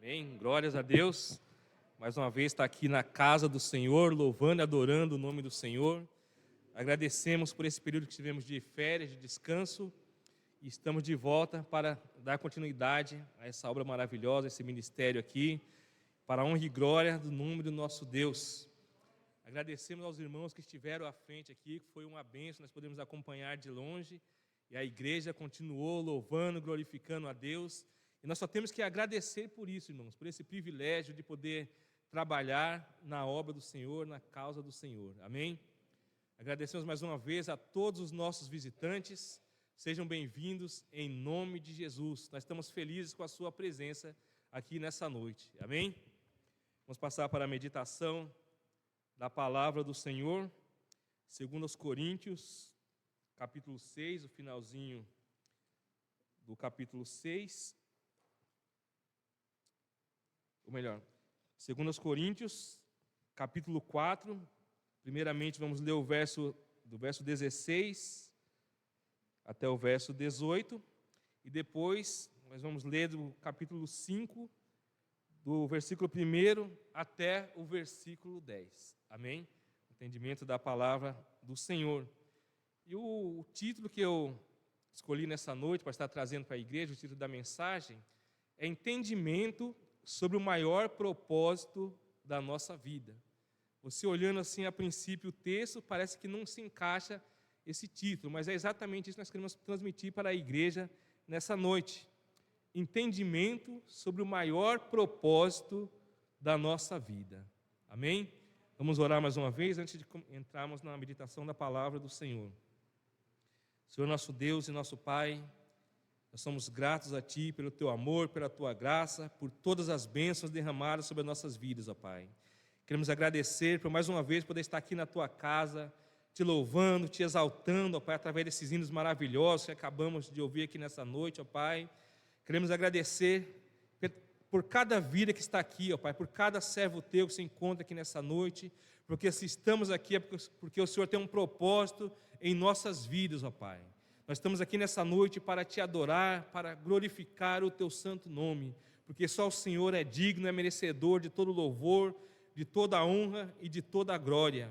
Amém. Glórias a Deus. Mais uma vez está aqui na casa do Senhor, louvando e adorando o nome do Senhor. Agradecemos por esse período que tivemos de férias, de descanso, e estamos de volta para dar continuidade a essa obra maravilhosa, esse ministério aqui, para a honra e glória do nome do nosso Deus. Agradecemos aos irmãos que estiveram à frente aqui, que foi uma bênção, nós podemos acompanhar de longe, e a igreja continuou louvando, glorificando a Deus. E nós só temos que agradecer por isso, irmãos, por esse privilégio de poder trabalhar na obra do Senhor, na causa do Senhor. Amém? Agradecemos mais uma vez a todos os nossos visitantes. Sejam bem-vindos em nome de Jesus. Nós estamos felizes com a sua presença aqui nessa noite. Amém? Vamos passar para a meditação da palavra do Senhor, segundo aos Coríntios, capítulo 6, o finalzinho do capítulo 6. Ou melhor, segundo aos Coríntios, capítulo 4, primeiramente vamos ler o verso 16 até o verso 18, e depois nós vamos ler do capítulo 5, do versículo 1 até o versículo 10. Amém? Entendimento da palavra do Senhor. E o título que eu escolhi nessa noite para estar trazendo para a igreja, o título da mensagem, é Entendimento sobre o maior propósito da nossa vida. Você olhando assim a princípio o texto, parece que não se encaixa esse título, mas é exatamente isso que nós queremos transmitir para a igreja nessa noite. Entendimento sobre o maior propósito da nossa vida. Amém? Vamos orar mais uma vez antes de entrarmos na meditação da palavra do Senhor. Senhor nosso Deus e nosso Pai, nós somos gratos a Ti pelo Teu amor, pela Tua graça, por todas as bênçãos derramadas sobre as nossas vidas, ó Pai. Queremos agradecer por mais uma vez poder estar aqui na Tua casa, Te louvando, Te exaltando, ó Pai, através desses hinos maravilhosos que acabamos de ouvir aqui nessa noite, ó Pai. Queremos agradecer por cada vida que está aqui, ó Pai, por cada servo Teu que se encontra aqui nessa noite, porque se estamos aqui é porque o Senhor tem um propósito em nossas vidas, ó Pai. Nós estamos aqui nessa noite para Te adorar, para glorificar o Teu santo nome, porque só o Senhor é digno, é merecedor de todo louvor, de toda honra e de toda glória.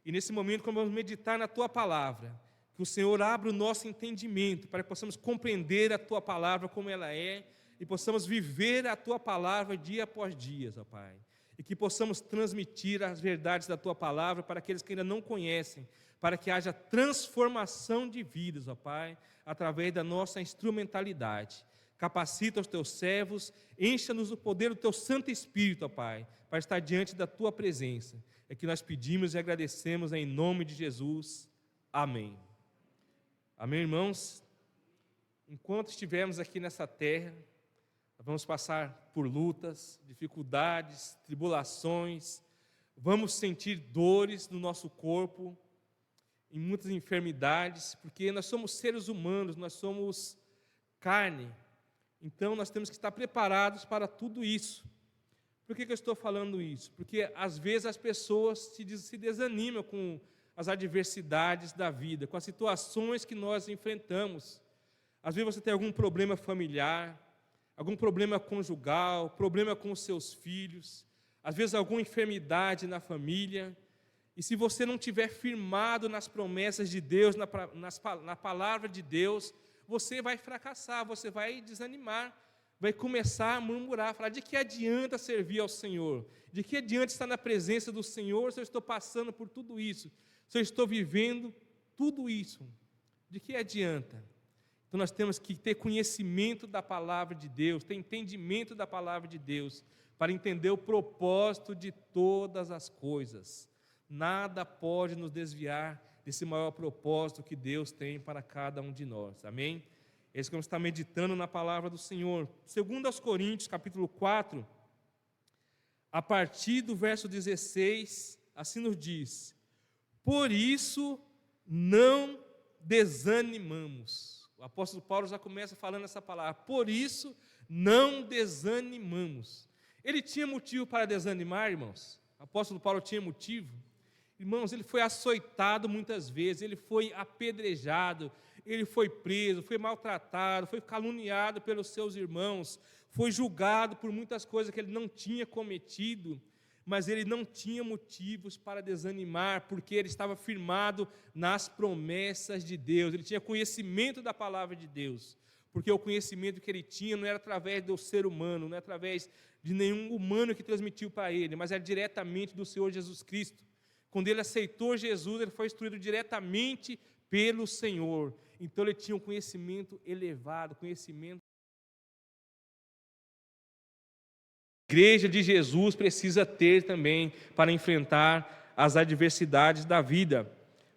E nesse momento, quando vamos meditar na Tua palavra, que o Senhor abra o nosso entendimento, para que possamos compreender a Tua palavra como ela é, e possamos viver a Tua palavra dia após dia, ó Pai. E que possamos transmitir as verdades da Tua palavra para aqueles que ainda não conhecem, para que haja transformação de vidas, ó Pai, através da nossa instrumentalidade. Capacita os Teus servos, encha-nos do poder do Teu Santo Espírito, ó Pai, para estar diante da Tua presença. É que nós pedimos e agradecemos em nome de Jesus. Amém. Amém, irmãos? Enquanto estivermos aqui nessa terra, nós vamos passar por lutas, dificuldades, tribulações, vamos sentir dores no nosso corpo, em muitas enfermidades, porque nós somos seres humanos, nós somos carne, então nós temos que estar preparados para tudo isso. Por que eu estou falando isso? Porque às vezes as pessoas se desanimam com as adversidades da vida, com as situações que nós enfrentamos. Às vezes você tem algum problema familiar, algum problema conjugal, problema com os seus filhos, às vezes alguma enfermidade na família. E se você não estiver firmado nas promessas de Deus, na palavra de Deus, você vai fracassar, você vai desanimar, vai começar a murmurar, falar: de que adianta servir ao Senhor? De que adianta estar na presença do Senhor se eu estou passando por tudo isso? Se eu estou vivendo tudo isso? De que adianta? Então nós temos que ter conhecimento da palavra de Deus, ter entendimento da palavra de Deus, para entender o propósito de todas as coisas. Nada pode nos desviar desse maior propósito que Deus tem para cada um de nós. Amém? É isso que vamos estar meditando na palavra do Senhor. Segundo aos Coríntios, capítulo 4, a partir do verso 16, assim nos diz: por isso não desanimamos. O apóstolo Paulo já começa falando essa palavra. Por isso não desanimamos. Ele tinha motivo para desanimar, irmãos? O apóstolo Paulo tinha motivo? Irmãos, ele foi açoitado muitas vezes, ele foi apedrejado, ele foi preso, foi maltratado, foi caluniado pelos seus irmãos, foi julgado por muitas coisas que ele não tinha cometido, mas ele não tinha motivos para desanimar, porque ele estava firmado nas promessas de Deus, ele tinha conhecimento da palavra de Deus, porque o conhecimento que ele tinha não era através do ser humano, não era através de nenhum humano que transmitiu para ele, mas era diretamente do Senhor Jesus Cristo. Quando ele aceitou Jesus, ele foi instruído diretamente pelo Senhor. Então ele tinha um conhecimento elevado, conhecimento. A igreja de Jesus precisa ter também para enfrentar as adversidades da vida.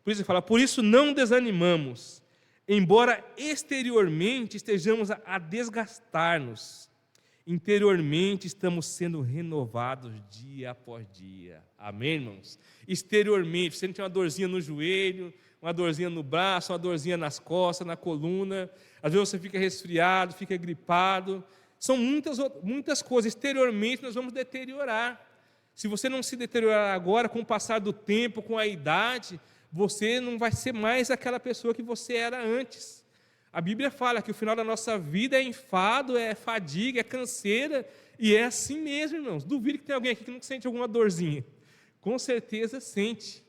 Por isso ele fala, por isso não desanimamos, embora exteriormente estejamos a desgastar-nos, interiormente estamos sendo renovados dia após dia. Amém, irmãos? Exteriormente, você não tem uma dorzinha no joelho, uma dorzinha no braço, uma dorzinha nas costas, na coluna, às vezes você fica resfriado, fica gripado, são muitas coisas. Exteriormente nós vamos deteriorar. Se você não se deteriorar agora, com o passar do tempo, com a idade, você não vai ser mais aquela pessoa que você era antes. A Bíblia fala que o final da nossa vida é enfado, é fadiga, é canseira, e é assim mesmo, irmãos. Duvido que tem alguém aqui que não sente alguma dorzinha. Com certeza sente,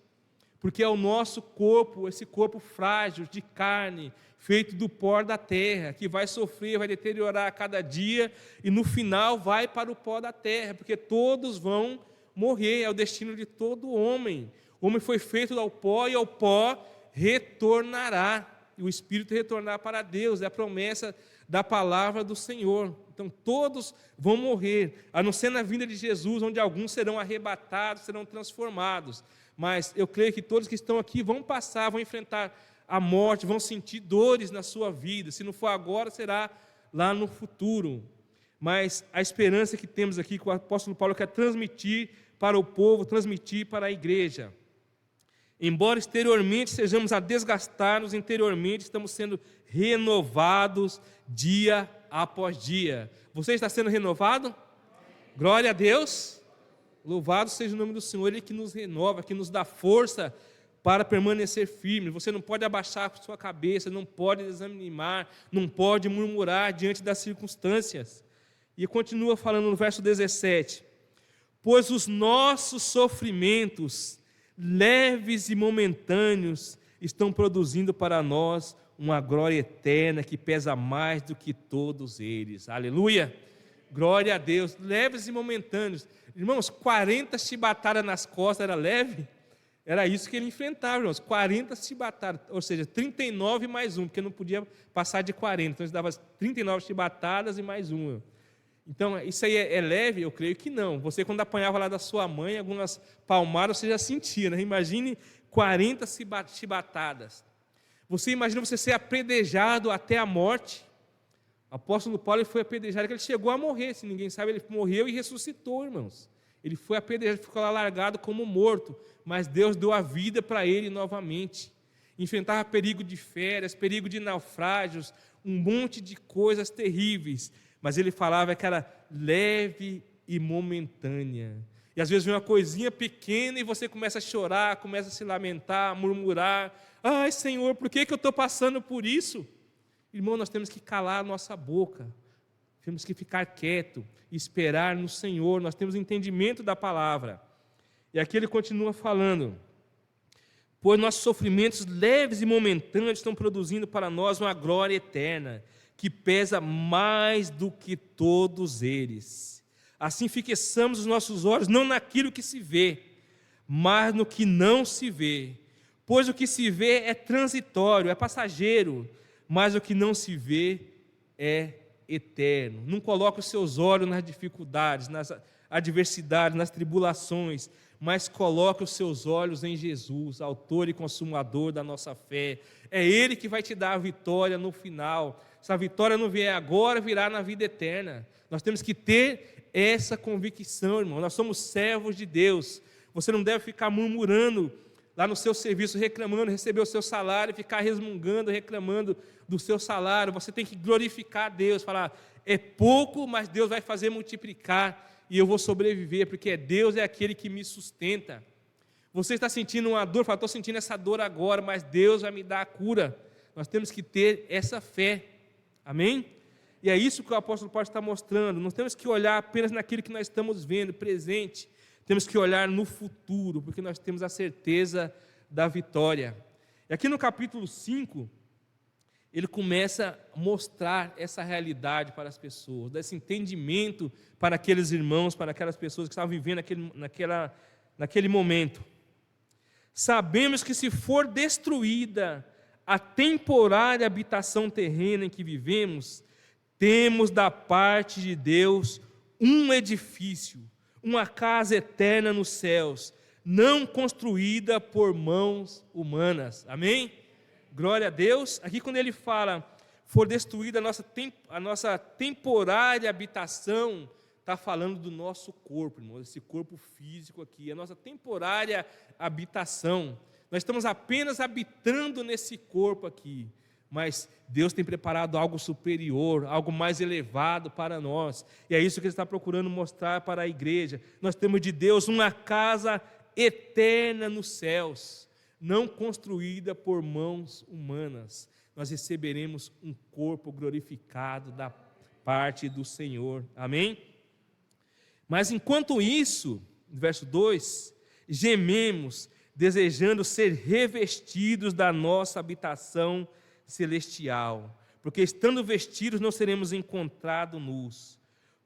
porque é o nosso corpo, esse corpo frágil, de carne, feito do pó da terra, que vai sofrer, vai deteriorar a cada dia, e no final vai para o pó da terra, porque todos vão morrer, é o destino de todo homem. O homem foi feito ao pó, e ao pó retornará, e o Espírito retornar para Deus, é a promessa da palavra do Senhor. Então todos vão morrer, a não ser na vinda de Jesus, onde alguns serão arrebatados, serão transformados. Mas eu creio que todos que estão aqui vão passar, vão enfrentar a morte, vão sentir dores na sua vida. Se não for agora, será lá no futuro. Mas a esperança que temos aqui, que o apóstolo Paulo quer transmitir para o povo, transmitir para a igreja. Embora exteriormente sejamos a desgastar-nos, interiormente estamos sendo renovados dia após dia. Você está sendo renovado? Amém. Glória a Deus. Louvado seja o nome do Senhor, Ele que nos renova, que nos dá força para permanecer firme. Você não pode abaixar a sua cabeça, não pode desanimar, não pode murmurar diante das circunstâncias. E continua falando no verso 17: pois os nossos sofrimentos, leves e momentâneos, estão produzindo para nós uma glória eterna que pesa mais do que todos eles. Aleluia! Glória a Deus. Leves e momentâneos. Irmãos, 40 chibatadas nas costas era leve? Era isso que ele enfrentava, irmãos. 40 chibatadas, ou seja, 39 mais um, porque não podia passar de 40. Então ele dava 39 chibatadas e mais uma. Então, isso aí é leve? Eu creio que não. Você, quando apanhava lá da sua mãe, algumas palmadas você já sentia, né? Imagine 40 chibatadas. Você imagina você ser apedrejado até a morte. O apóstolo Paulo ele foi apedrejado, que ele chegou a morrer. Se ninguém sabe, ele morreu e ressuscitou, irmãos. Ele foi apedrejado, ficou lá largado como morto. Mas Deus deu a vida para ele novamente. Enfrentava perigo de férias, perigo de naufrágios, um monte de coisas terríveis. Mas ele falava que era leve e momentânea. E às vezes vem uma coisinha pequena e você começa a chorar, começa a se lamentar, a murmurar. Ai, Senhor, por que eu estou passando por isso? Irmão, nós temos que calar a nossa boca. Temos que ficar quieto e esperar no Senhor. Nós temos entendimento da palavra. E aqui ele continua falando: pois nossos sofrimentos leves e momentâneos estão produzindo para nós uma glória eterna, que pesa mais do que todos eles. Assim fixamos os nossos olhos não naquilo que se vê, mas no que não se vê. Pois o que se vê é transitório, é passageiro, mas o que não se vê é eterno. Não coloque os seus olhos nas dificuldades, nas adversidades, nas tribulações, mas coloque os seus olhos em Jesus, autor e consumador da nossa fé. É Ele que vai te dar a vitória no final. Se a vitória não vier agora, virá na vida eterna. Nós temos que ter essa convicção, irmão. Nós somos servos de Deus. Você não deve ficar murmurando lá no seu serviço, reclamando, receber o seu salário, ficar resmungando, reclamando do seu salário. Você tem que glorificar a Deus, falar, é pouco, mas Deus vai fazer multiplicar e eu vou sobreviver, porque Deus é aquele que me sustenta. Você está sentindo uma dor, fala, estou sentindo essa dor agora, mas Deus vai me dar a cura. nós temos que ter essa fé, amém? E é isso que o apóstolo Paulo está mostrando, não temos que olhar apenas naquilo que nós estamos vendo, presente, temos que olhar no futuro, porque nós temos a certeza da vitória. E aqui no capítulo 5, ele começa a mostrar essa realidade para as pessoas, dar esse entendimento para aqueles irmãos, para aquelas pessoas que estavam vivendo naquele momento. Sabemos que se for destruída a temporária habitação terrena em que vivemos, temos da parte de Deus um edifício, uma casa eterna nos céus, não construída por mãos humanas. Amém? Glória a Deus. Aqui quando ele fala, for destruída a nossa temporária habitação, está falando do nosso corpo, irmãos, esse corpo físico aqui, a nossa temporária habitação. Nós estamos apenas habitando nesse corpo aqui, mas Deus tem preparado algo superior, algo mais elevado para nós, e é isso que Ele está procurando mostrar para a igreja. Nós temos de Deus uma casa eterna nos céus, não construída por mãos humanas. Nós receberemos um corpo glorificado da parte do Senhor, amém? Mas enquanto isso, verso 2, gememos, desejando ser revestidos da nossa habitação celestial, porque estando vestidos não seremos encontrados nus.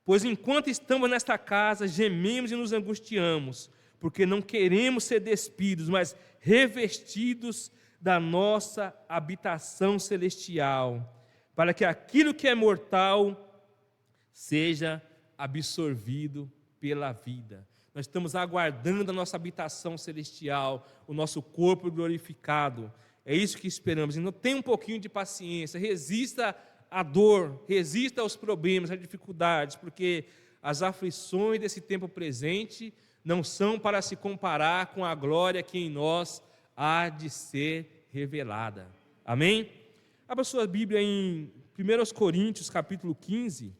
Pois enquanto estamos nesta casa, gememos e nos angustiamos, porque não queremos ser despidos, mas revestidos da nossa habitação celestial, para que aquilo que é mortal seja absorvido pela vida. Nós estamos aguardando a nossa habitação celestial, o nosso corpo glorificado. É isso que esperamos. Então, tenha um pouquinho de paciência, resista à dor, resista aos problemas, às dificuldades, porque as aflições desse tempo presente não são para se comparar com a glória que em nós há de ser revelada. Amém? Abra sua Bíblia em 1 Coríntios, capítulo 15.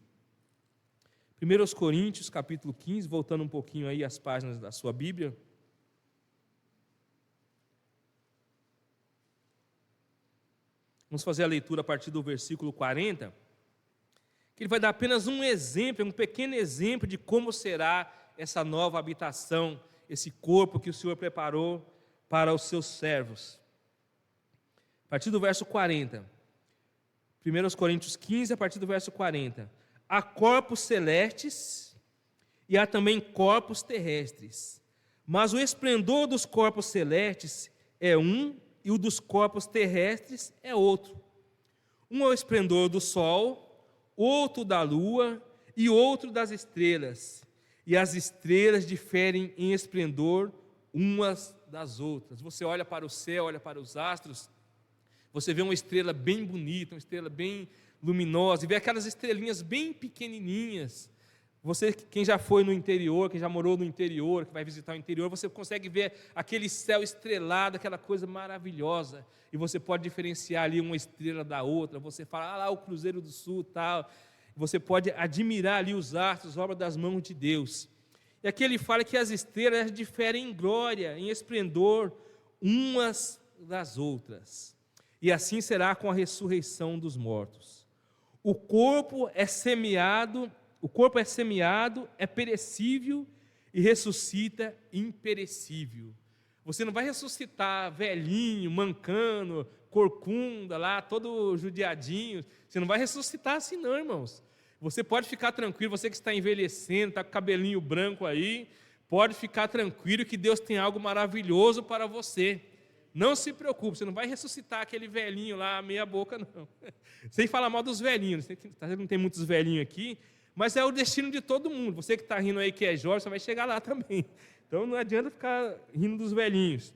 1 Coríntios, capítulo 15, voltando um pouquinho aí às páginas da sua Bíblia. Vamos fazer a leitura a partir do versículo 40, que ele vai dar apenas um exemplo, um pequeno exemplo de como será essa nova habitação, esse corpo que o Senhor preparou para os seus servos. A partir do verso 40. 1 Coríntios 15, a partir do verso 40. Há corpos celestes e há também corpos terrestres. Mas o esplendor dos corpos celestes é um e o dos corpos terrestres é outro. Um é o esplendor do sol, outro da lua e outro das estrelas. E as estrelas diferem em esplendor umas das outras. Você olha para o céu, olha para os astros, você vê uma estrela bem bonita, uma estrela bem luminosa, e vê aquelas estrelinhas bem pequenininhas. Você, quem já foi no interior, quem já morou no interior, que vai visitar o interior, você consegue ver aquele céu estrelado, aquela coisa maravilhosa, e você pode diferenciar ali uma estrela da outra. Você fala, lá o Cruzeiro do Sul, tal. Você pode admirar ali os astros, obra das mãos de Deus. E aqui ele fala que as estrelas diferem em glória, em esplendor, umas das outras. E assim será com a ressurreição dos mortos. O corpo é semeado, é perecível e ressuscita imperecível. Você não vai ressuscitar velhinho, mancando, corcunda lá, todo judiadinho. Você não vai ressuscitar assim não, irmãos. Você pode ficar tranquilo, você que está envelhecendo, está com o cabelinho branco aí, pode ficar tranquilo que Deus tem algo maravilhoso para você. Não se preocupe, você não vai ressuscitar aquele velhinho lá, meia boca, não. Sem falar mal dos velhinhos, não tem muitos velhinhos aqui, mas é o destino de todo mundo. Você que está rindo aí que é jovem, você vai chegar lá também. Então não adianta ficar rindo dos velhinhos.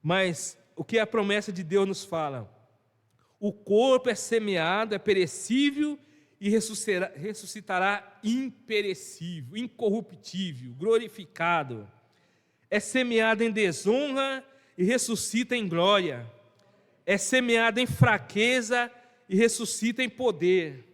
Mas o que a promessa de Deus nos fala? O corpo é semeado, é perecível e ressuscitará imperecível, incorruptível, glorificado. É semeado em desonra e ressuscita em glória. É semeado em fraqueza e ressuscita em poder.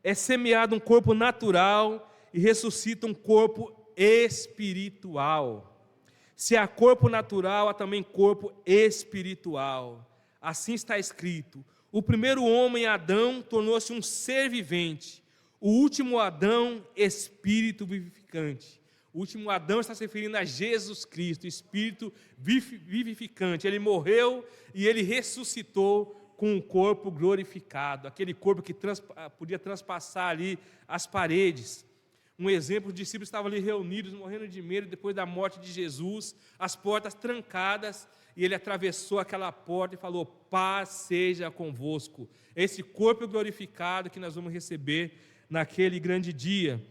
É semeado um corpo natural e ressuscita um corpo espiritual. Se há corpo natural, há também corpo espiritual. Assim está escrito: O primeiro homem, Adão, tornou-se um ser vivente. O último Adão, espírito vivificante. O último Adão está se referindo a Jesus Cristo, espírito vivificante. Ele morreu e ele ressuscitou com um corpo glorificado, aquele corpo que podia transpassar ali as paredes. Um exemplo, os discípulos estavam ali reunidos, morrendo de medo depois da morte de Jesus, as portas trancadas, e ele atravessou aquela porta e falou: paz seja convosco. Esse corpo glorificado que nós vamos receber naquele grande dia.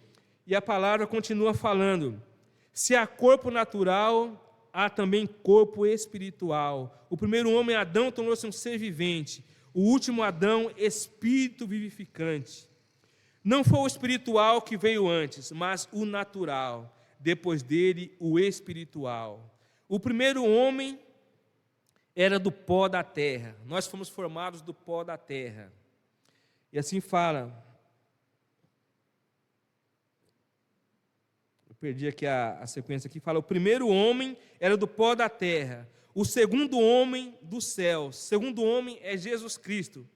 E a palavra continua falando: se há corpo natural, há também corpo espiritual. O primeiro homem, Adão, tornou-se um ser vivente. O último Adão, espírito vivificante. Não foi o espiritual que veio antes, mas o natural. Depois dele, o espiritual. O primeiro homem era do pó da terra. Nós fomos formados do pó da terra. E assim fala. Eu perdi aqui a sequência aqui. Fala: o primeiro homem era do pó da terra. O segundo homem dos céus. O segundo homem é Jesus Cristo.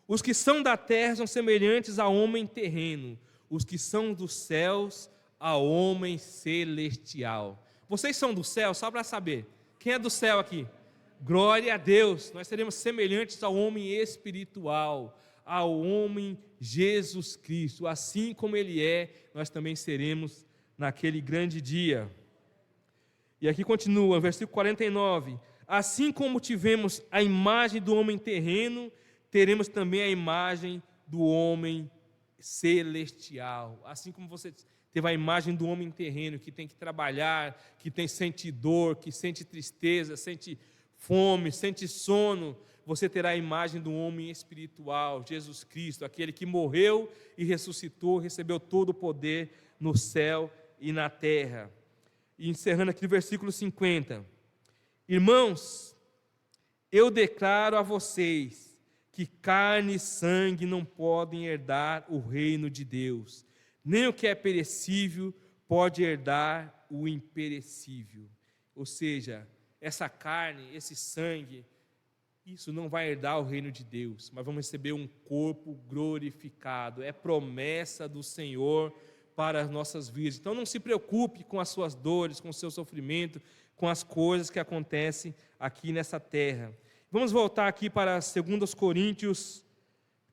Os que são da terra são semelhantes ao homem terreno. Os que são dos céus, ao homem celestial. Vocês são do céu, só para saber. Quem é do céu aqui? Glória a Deus. Nós seremos semelhantes ao homem espiritual, ao homem Jesus Cristo. Assim como Ele é, nós também seremos naquele grande dia. E aqui continua, versículo 49. Assim como tivemos a imagem do homem terreno, teremos também a imagem do homem celestial. Assim como você teve a imagem do homem terreno, que tem que trabalhar, que sente dor, que sente tristeza, sente fome, sente sono, você terá a imagem do homem espiritual, Jesus Cristo, aquele que morreu e ressuscitou, recebeu todo o poder no céu e na terra. E encerrando aqui no versículo 50. Irmãos, eu declaro a vocês que carne e sangue não podem herdar o reino de Deus, nem o que é perecível pode herdar o imperecível. Ou seja, essa carne, esse sangue, isso não vai herdar o reino de Deus, mas vamos receber um corpo glorificado. É promessa do Senhor para as nossas vidas. Então não se preocupe com as suas dores, com o seu sofrimento, com as coisas que acontecem aqui nessa terra. Vamos voltar aqui para 2 Coríntios,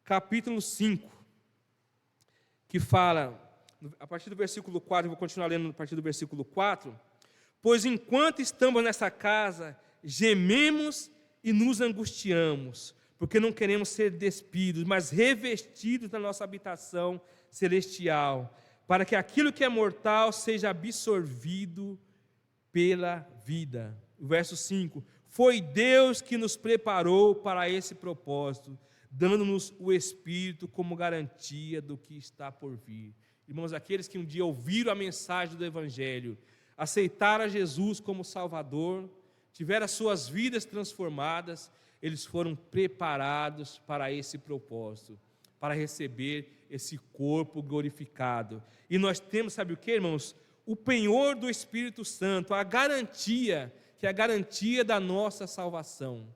capítulo 5, que fala, a partir do versículo 4, eu vou continuar lendo a partir do versículo 4, pois enquanto estamos nessa casa, gememos e nos angustiamos, porque não queremos ser despidos, mas revestidos da nossa habitação celestial, para que aquilo que é mortal seja absorvido pela vida. O verso 5, foi Deus que nos preparou para esse propósito, dando-nos o Espírito como garantia do que está por vir. Irmãos, aqueles que um dia ouviram a mensagem do Evangelho, aceitaram a Jesus como Salvador, tiveram as suas vidas transformadas, eles foram preparados para esse propósito, para receber esse corpo glorificado. E nós temos, sabe o que, irmãos? O penhor do Espírito Santo, a garantia, que é a garantia da nossa salvação.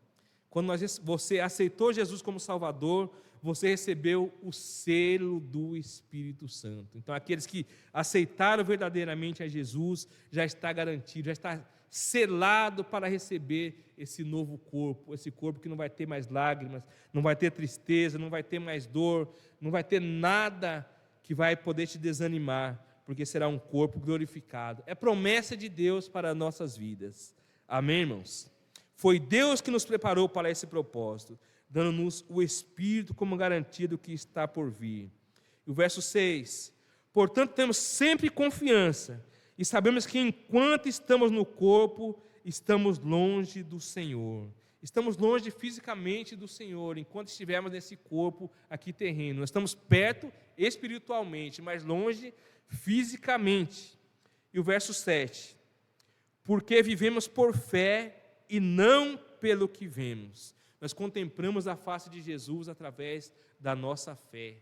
Quando você aceitou Jesus como Salvador, você recebeu o selo do Espírito Santo. Então, aqueles que aceitaram verdadeiramente a Jesus, já está garantido, já está selado para receber esse novo corpo, esse corpo que não vai ter mais lágrimas, não vai ter tristeza, não vai ter mais dor, não vai ter nada que vai poder te desanimar, porque será um corpo glorificado. É promessa de Deus para as nossas vidas. Amém, irmãos? Foi Deus que nos preparou para esse propósito, dando-nos o Espírito como garantia do que está por vir. E o verso 6, portanto temos sempre confiança, e sabemos que enquanto estamos no corpo, estamos longe do Senhor. Estamos longe fisicamente do Senhor, enquanto estivermos nesse corpo aqui terreno. Nós estamos perto espiritualmente, mas longe fisicamente. E o verso 7, porque vivemos por fé e não pelo que vemos. Nós contemplamos a face de Jesus através da nossa fé.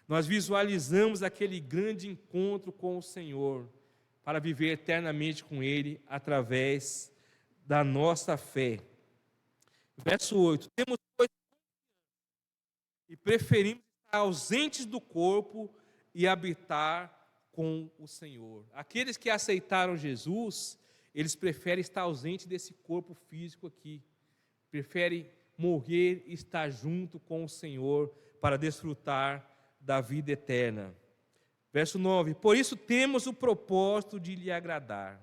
Nós visualizamos aquele grande encontro com o Senhor, para viver eternamente com Ele através da nossa fé. Verso 8, temos e preferimos estar ausentes do corpo e habitar com o Senhor. Aqueles que aceitaram Jesus, eles preferem estar ausente desse corpo físico aqui, preferem morrer e estar junto com o Senhor para desfrutar da vida eterna. Verso 9: por isso temos o propósito de lhe agradar,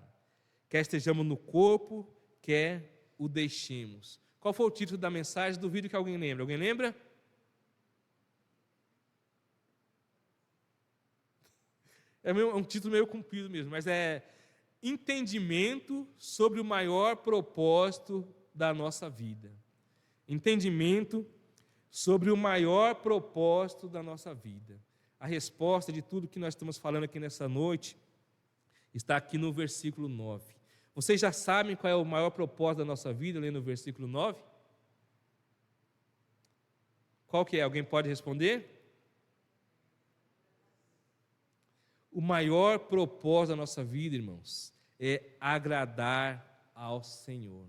quer estejamos no corpo, quer o deixemos. Qual foi o título da mensagem? Duvido que alguém lembre. Alguém lembra? É um título meio comprido mesmo, mas é entendimento sobre o maior propósito da nossa vida. Entendimento sobre o maior propósito da nossa vida. A resposta de tudo que nós estamos falando aqui nessa noite está aqui no versículo 9. Vocês já sabem qual é o maior propósito da nossa vida, lendo o versículo 9? Qual que é? Alguém pode responder? O maior propósito da nossa vida, irmãos, é agradar ao Senhor.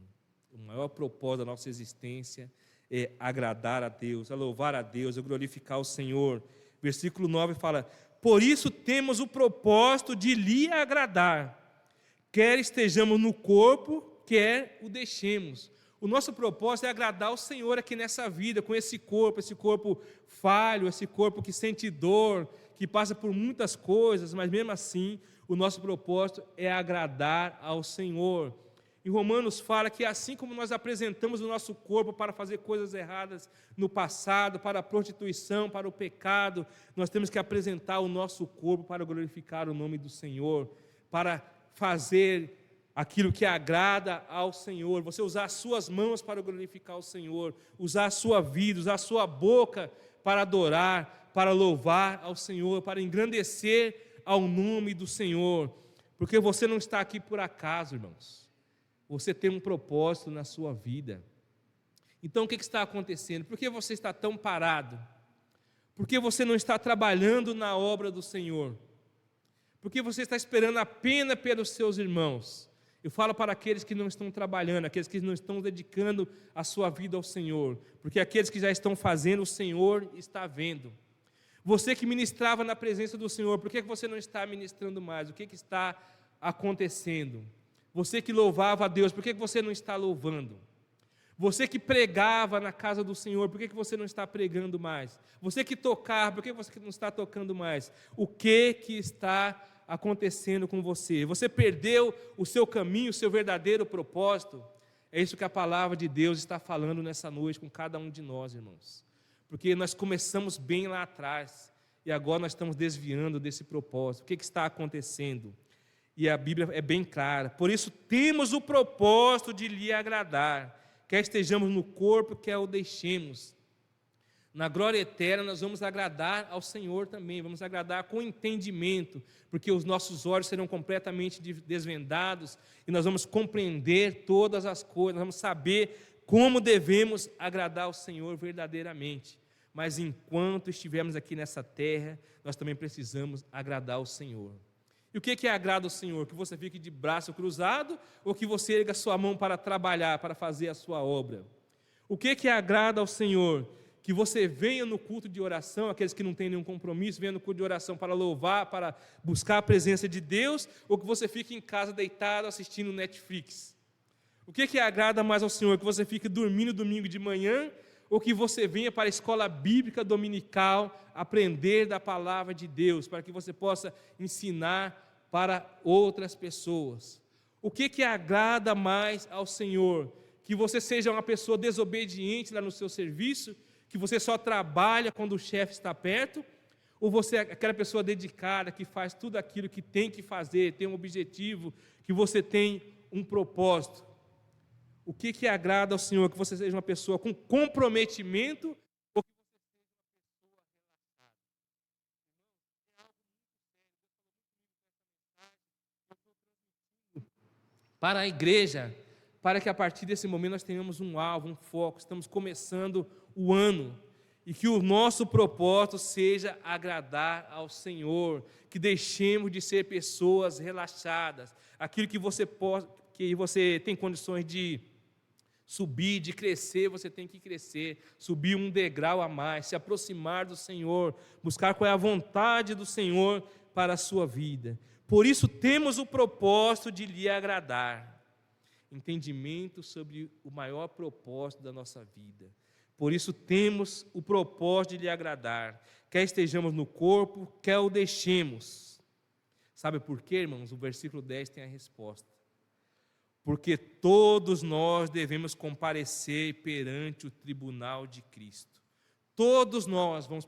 O maior propósito da nossa existência é agradar a Deus, é louvar a Deus, é glorificar o Senhor. Versículo 9 fala: por isso temos o propósito de lhe agradar, quer estejamos no corpo, quer o deixemos. O nosso propósito é agradar ao Senhor aqui nessa vida, com esse corpo falho, esse corpo que sente dor, que passa por muitas coisas, mas mesmo assim, o nosso propósito é agradar ao Senhor. E Romanos fala que assim como nós apresentamos o nosso corpo para fazer coisas erradas no passado, para a prostituição, para o pecado, nós temos que apresentar o nosso corpo para glorificar o nome do Senhor, para fazer aquilo que agrada ao Senhor, você usar as suas mãos para glorificar o Senhor, usar a sua vida, usar a sua boca para adorar, para louvar ao Senhor, para engrandecer ao nome do Senhor, porque você não está aqui por acaso, irmãos, você tem um propósito na sua vida. Então o que está acontecendo? Por que você está tão parado? Por que você não está trabalhando na obra do Senhor? Por que você está esperando apenas pelos seus irmãos? Eu falo para aqueles que não estão trabalhando, aqueles que não estão dedicando a sua vida ao Senhor, porque aqueles que já estão fazendo, o Senhor está vendo. Você que ministrava na presença do Senhor, por que você não está ministrando mais? O que está acontecendo? Você que louvava a Deus, por que você não está louvando? Você que pregava na casa do Senhor, por que você não está pregando mais? Você que tocava, por que você não está tocando mais? O que está acontecendo com você? Você perdeu o seu caminho, o seu verdadeiro propósito? É isso que a palavra de Deus está falando nessa noite com cada um de nós, irmãos. Porque nós começamos bem lá atrás e agora nós estamos desviando desse propósito. O que está acontecendo? E a Bíblia é bem clara. Por isso temos o propósito de lhe agradar, quer estejamos no corpo, quer o deixemos. Na glória eterna nós vamos agradar ao Senhor também, vamos agradar com entendimento, porque os nossos olhos serão completamente desvendados e nós vamos compreender todas as coisas, nós vamos saber como devemos agradar ao Senhor verdadeiramente. Mas enquanto estivermos aqui nessa terra, nós também precisamos agradar ao Senhor. E o que agrada ao Senhor? Que você fique de braço cruzado ou que você erga sua mão para trabalhar, para fazer a sua obra? O que agrada ao Senhor? Que você venha no culto de oração, aqueles que não têm nenhum compromisso, venha no culto de oração para louvar, para buscar a presença de Deus, ou que você fique em casa deitado assistindo Netflix? O que agrada mais ao Senhor? Que você fique dormindo domingo de manhã, ou que você venha para a escola bíblica dominical aprender da palavra de Deus, para que você possa ensinar para outras pessoas? O que agrada mais ao Senhor? Que você seja uma pessoa desobediente lá no seu serviço, que você só trabalha quando o chefe está perto, ou você é aquela pessoa dedicada, que faz tudo aquilo que tem que fazer, tem um objetivo, que você tem um propósito? O que agrada ao Senhor? Que você seja uma pessoa com comprometimento, ou que você seja uma pessoa relaxada? Para a igreja, para que a partir desse momento nós tenhamos um alvo, um foco, estamos começando o ano, e que o nosso propósito seja agradar ao Senhor, que deixemos de ser pessoas relaxadas, aquilo que você tem condições de Subir, de crescer, você tem que crescer, subir um degrau a mais, se aproximar do Senhor, buscar qual é a vontade do Senhor para a sua vida. Por isso temos o propósito de lhe agradar. Entendimento sobre o maior propósito da nossa vida. Por isso temos o propósito de lhe agradar, quer estejamos no corpo, quer o deixemos. Sabe por quê, irmãos? O versículo 10 tem a resposta. Porque todos nós devemos comparecer perante o tribunal de Cristo. Todos nós vamos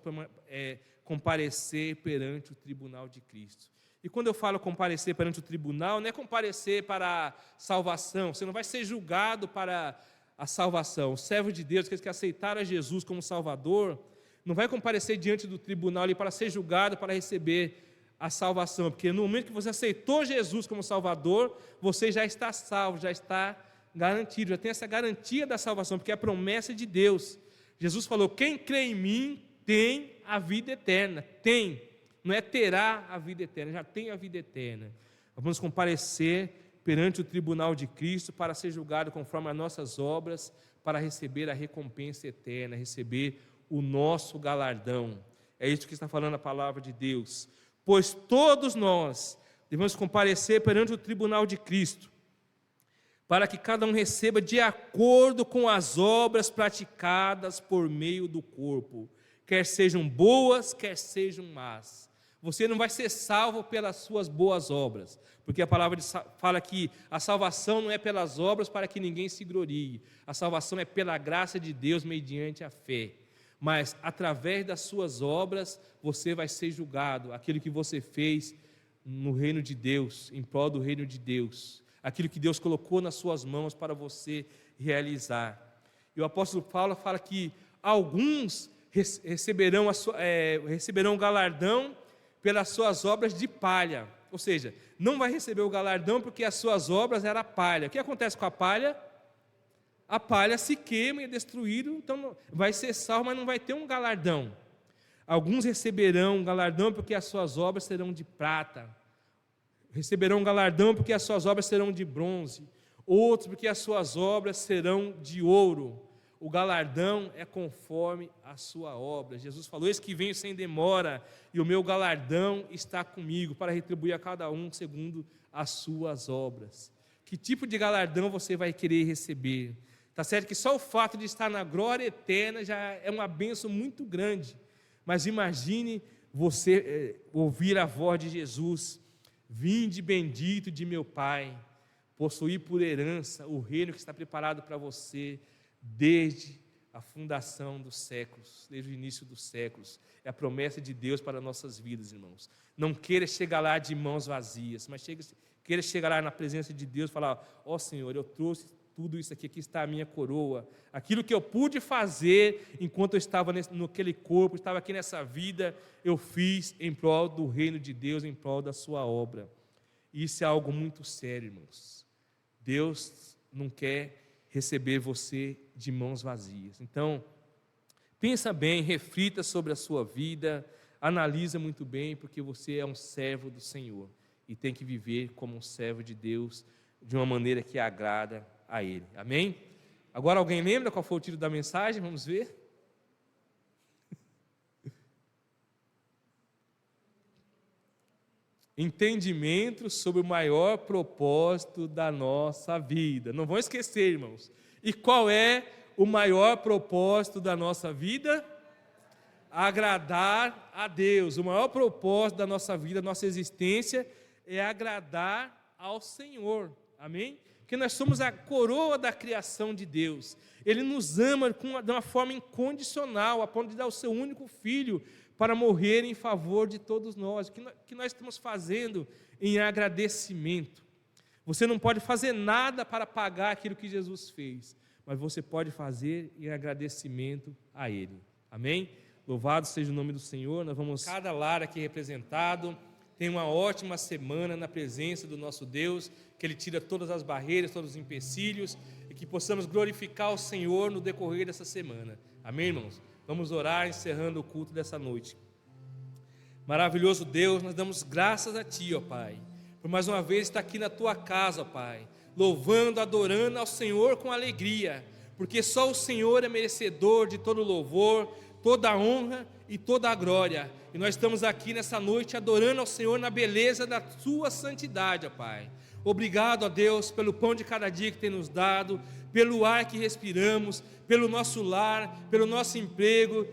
comparecer perante o tribunal de Cristo. E quando eu falo comparecer perante o tribunal, não é comparecer para a salvação. Você não vai ser julgado para a salvação. O servo de Deus, aqueles que aceitaram a Jesus como Salvador, não vai comparecer diante do tribunal ali para ser julgado, para receber a salvação, porque no momento que você aceitou Jesus como Salvador, você já está salvo, já está garantido, já tem essa garantia da salvação, porque é a promessa de Deus. Jesus falou: quem crê em mim tem a vida eterna. Tem, não é terá a vida eterna, já tem a vida eterna. Vamos comparecer perante o tribunal de Cristo para ser julgado conforme as nossas obras, para receber a recompensa eterna, receber o nosso galardão. É isso que está falando a palavra de Deus. Pois todos nós devemos comparecer perante o tribunal de Cristo, para que cada um receba de acordo com as obras praticadas por meio do corpo, quer sejam boas, quer sejam más. Você não vai ser salvo pelas suas boas obras, porque a palavra fala que a salvação não é pelas obras para que ninguém se glorie, a salvação é pela graça de Deus mediante a fé. Mas através das suas obras você vai ser julgado, aquilo que você fez no reino de Deus, em prol do reino de Deus, aquilo que Deus colocou nas suas mãos para você realizar. E o apóstolo Paulo fala que alguns receberão o galardão pelas suas obras de palha, ou seja, não vai receber o galardão porque as suas obras eram palha. O que acontece com a palha? A palha se queima e é destruída, então vai ser salvo, mas não vai ter um galardão. Alguns receberão um galardão porque as suas obras serão de prata, receberão um galardão porque as suas obras serão de bronze, outros porque as suas obras serão de ouro. O galardão é conforme a sua obra. Jesus falou: eis que venho sem demora, e o meu galardão está comigo, para retribuir a cada um segundo as suas obras. Que tipo de galardão você vai querer receber? Está certo que só o fato de estar na glória eterna já é uma bênção muito grande. Mas imagine você ouvir a voz de Jesus: vinde bendito de meu Pai, possuir por herança o reino que está preparado para você desde a fundação dos séculos, desde o início dos séculos. É a promessa de Deus para nossas vidas, irmãos. Não queira chegar lá de mãos vazias, mas queira chegar lá na presença de Deus e falar: ó Senhor, eu trouxe tudo isso aqui está a minha coroa, aquilo que eu pude fazer enquanto eu estava naquele corpo, estava aqui nessa vida, eu fiz em prol do reino de Deus, em prol da sua obra. Isso é algo muito sério, irmãos. Deus não quer receber você de mãos vazias. Então, pensa bem, reflita sobre a sua vida, analisa muito bem, porque você é um servo do Senhor e tem que viver como um servo de Deus, de uma maneira que agrada a Ele. Amém? Agora alguém lembra qual foi o título da mensagem? Vamos ver. Entendimento sobre o maior propósito da nossa vida. Não vão esquecer, irmãos. E qual é o maior propósito da nossa vida? Agradar a Deus. O maior propósito da nossa vida, da nossa existência, é agradar ao Senhor. Amém? Porque nós somos a coroa da criação de Deus. Ele nos ama de uma forma incondicional, a ponto de dar o seu único filho para morrer em favor de todos nós. O que nós estamos fazendo em agradecimento? Você não pode fazer nada para pagar aquilo que Jesus fez, mas você pode fazer em agradecimento a Ele. Amém? Louvado seja o nome do Senhor. Nós vamos, cada lar aqui representado, tem uma ótima semana na presença do nosso Deus, que Ele tira todas as barreiras, todos os empecilhos, e que possamos glorificar o Senhor no decorrer dessa semana. Amém, irmãos? Vamos orar, encerrando o culto dessa noite. Maravilhoso Deus, nós damos graças a Ti, ó Pai, por mais uma vez estar aqui na tua casa, ó Pai, louvando, adorando ao Senhor com alegria, porque só o Senhor é merecedor de todo louvor, toda a honra e toda a glória. E nós estamos aqui nessa noite adorando ao Senhor na beleza da sua santidade, ó Pai. Obrigado, ó Deus, pelo pão de cada dia que tem nos dado, pelo ar que respiramos, pelo nosso lar, pelo nosso emprego,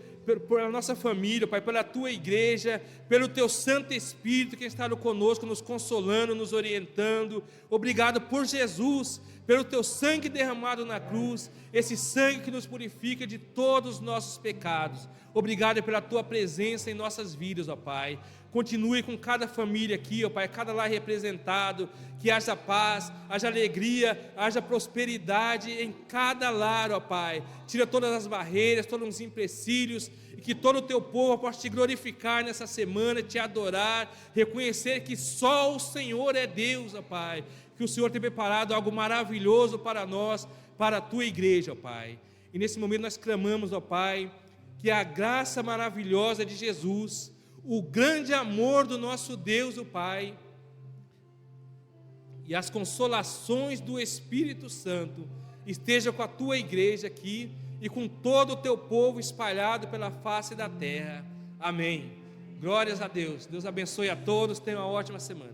pela nossa família, Pai, pela tua igreja, pelo teu Santo Espírito que está conosco, nos consolando, nos orientando. Obrigado por Jesus, pelo teu sangue derramado na cruz, esse sangue que nos purifica de todos os nossos pecados. Obrigado pela tua presença em nossas vidas, ó Pai. Continue com cada família aqui, ó Pai, cada lar representado, que haja paz, haja alegria, haja prosperidade em cada lar, ó Pai. Tira todas as barreiras, todos os empecilhos, e que todo o teu povo possa te glorificar nessa semana, te adorar, reconhecer que só o Senhor é Deus, ó Pai. Que o Senhor tem preparado algo maravilhoso para nós, para a tua igreja, ó Pai. E nesse momento nós clamamos, ó Pai, que a graça maravilhosa de Jesus, o grande amor do nosso Deus, o Pai, e as consolações do Espírito Santo esteja com a tua igreja aqui e com todo o teu povo espalhado pela face da terra. Amém. Glórias a Deus. Deus abençoe a todos. Tenha uma ótima semana.